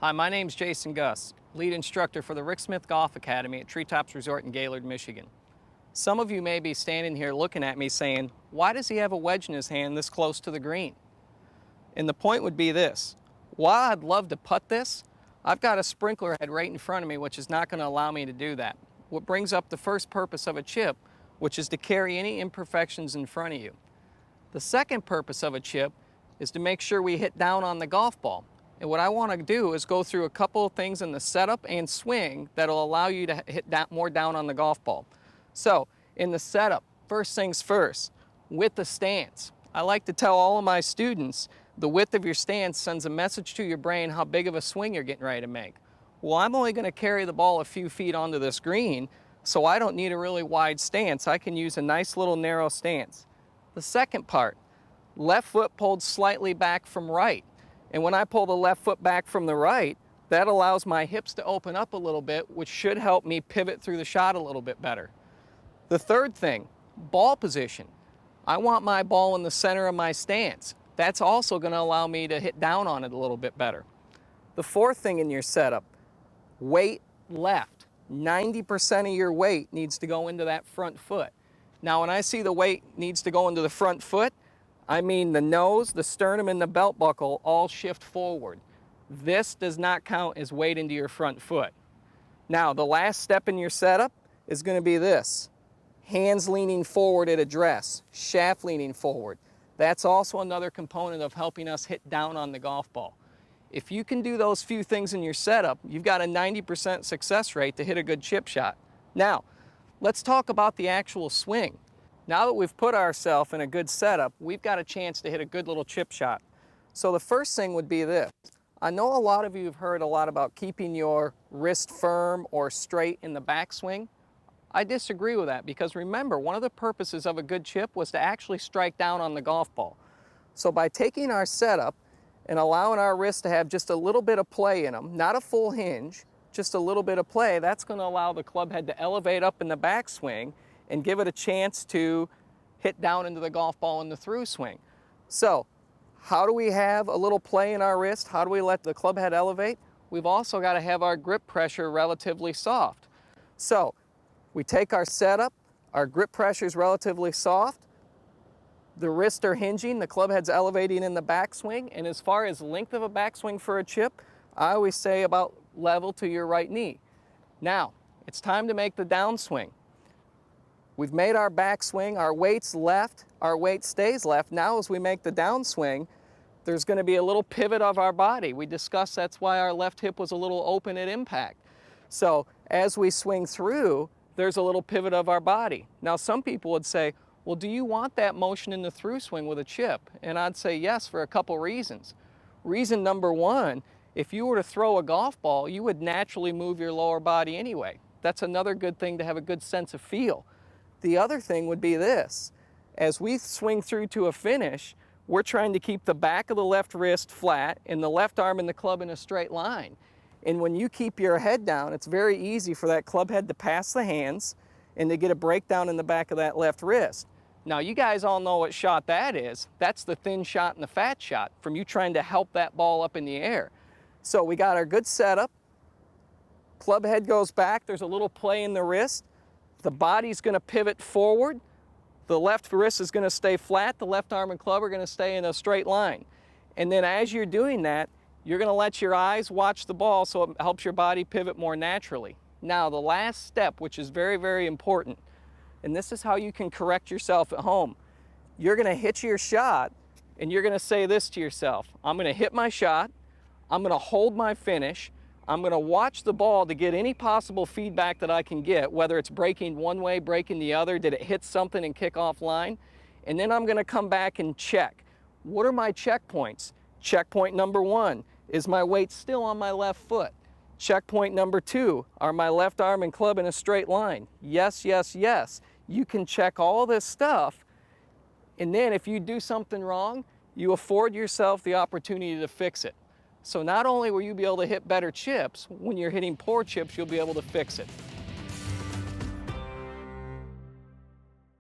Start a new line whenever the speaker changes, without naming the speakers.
Hi, my name's Jason Guss, lead instructor for the Rick Smith Golf Academy at Treetops Resort in Gaylord, Michigan. Some of you may be standing here looking at me saying, why does he have a wedge in his hand this close to the green? And the point would be this: while I'd love to putt this, I've got a sprinkler head right in front of me which is not going to allow me to do that. What brings up the first purpose of a chip, which is to carry any imperfections in front of you. The second purpose of a chip is to make sure we hit down on the golf ball. And what I want to do is go through a couple of things in the setup and swing that'll allow you to hit more down on the golf ball. So in the setup, first things first, width of stance. I like to tell all of my students the width of your stance sends a message to your brain how big of a swing you're getting ready to make. Well, I'm only going to carry the ball a few feet onto this green, so I don't need a really wide stance. I can use a nice little narrow stance. The second part, left foot pulled slightly back from right. And when I pull the left foot back from the right, that allows my hips to open up a little bit, which should help me pivot through the shot a little bit better. The third thing, ball position. I want my ball in the center of my stance. That's also going to allow me to hit down on it a little bit better. The fourth thing in your setup, weight left. 90% of your weight needs to go into that front foot. Now, when I see the weight needs to go into the front foot, I mean the nose, the sternum, and the belt buckle all shift forward. This does not count as weight into your front foot. Now, the last step in your setup is going to be this: hands leaning forward at address, shaft leaning forward. That's also another component of helping us hit down on the golf ball. If you can do those few things in your setup, you've got a 90% success rate to hit a good chip shot. Now, let's talk about the actual swing. Now that we've put ourselves in a good setup, we've got a chance to hit a good little chip shot. So the first thing would be this. I know a lot of you have heard a lot about keeping your wrist firm or straight in the backswing. I disagree with that because remember, one of the purposes of a good chip was to actually strike down on the golf ball. So by taking our setup and allowing our wrists to have just a little bit of play in them, not a full hinge, just a little bit of play, that's going to allow the club head to elevate up in the backswing and give it a chance to hit down into the golf ball in the through swing. So how do we have a little play in our wrist? How do we let the club head elevate? We've also got to have our grip pressure relatively soft. So we take our setup, our grip pressure is relatively soft, the wrists are hinging, the club head's elevating in the backswing, and as far as length of a backswing for a chip, I always say about level to your right knee. Now, it's time to make the downswing. We've made our backswing, our weight's left, our weight stays left. Now as we make the downswing, there's going to be a little pivot of our body. We discussed that's why our left hip was a little open at impact. So as we swing through, there's a little pivot of our body. Now some people would say, well, do you want that motion in the through swing with a chip? And I'd say yes, for a couple reasons. Reason number one, if you were to throw a golf ball, you would naturally move your lower body anyway. That's another good thing to have a good sense of feel. The other thing would be this: as we swing through to a finish, we're trying to keep the back of the left wrist flat and the left arm and the club in a straight line. And when you keep your head down, it's very easy for that club head to pass the hands and to get a breakdown in the back of that left wrist. Now, you guys all know what shot that is. That's the thin shot and the fat shot from you trying to help that ball up in the air. So we got our good setup. Club head goes back. There's a little play in the wrist. The body's going to pivot forward. The left wrist is going to stay flat. The left arm and club are going to stay in a straight line. And then as you're doing that, you're going to let your eyes watch the ball so it helps your body pivot more naturally. Now, the last step, which is very, very important, and this is how you can correct yourself at home. You're going to hit your shot, and you're going to say this to yourself: I'm going to hit my shot, I'm going to hold my finish, I'm going to watch the ball to get any possible feedback that I can get, whether it's breaking one way, breaking the other, did it hit something and kick off line, and then I'm going to come back and check. What are my checkpoints? Checkpoint number one, is my weight still on my left foot? Checkpoint number two, are my left arm and club in a straight line? Yes, yes, yes. You can check all this stuff, and then if you do something wrong, you afford yourself the opportunity to fix it. So not only will you be able to hit better chips, when you're hitting poor chips, you'll be able to fix it.